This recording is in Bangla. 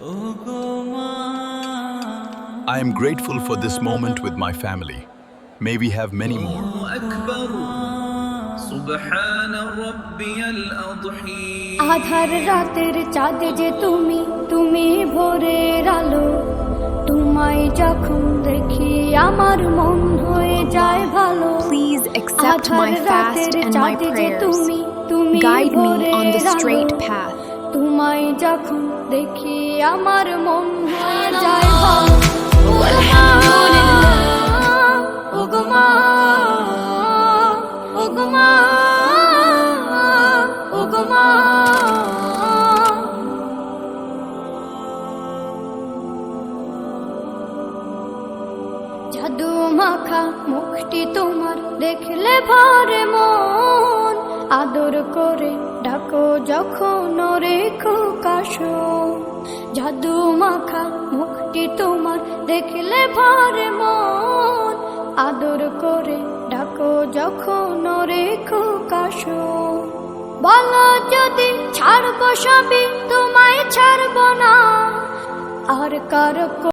I am grateful for this moment with my family. May we have many more. আধার রাতের চাঁদ যে তুমি, তুমি ভোরের আলো। তোমায় যখন দেখি আমার মন হয়ে যায় ভালো। Please accept my fast and my prayers. তুমি Guide me on the straight path. তোমায় যখন দেখি আমার মন হয়ে যায় ভালো। ওগো মা, ওগো মা, ওগো মা। জাদু মাখা মুখটি তোমার দেখলে ভরে মন। আদর করে ডাকো যখন রেখো কাশন। জাদু মাখা মুখটি তোমার দেখলে ভরে মন। আদর করে ডাকো যখন রেখো কাশন। বলো যদি ছাড়বো সবই, তোমায় ছাড়বো না আর কারো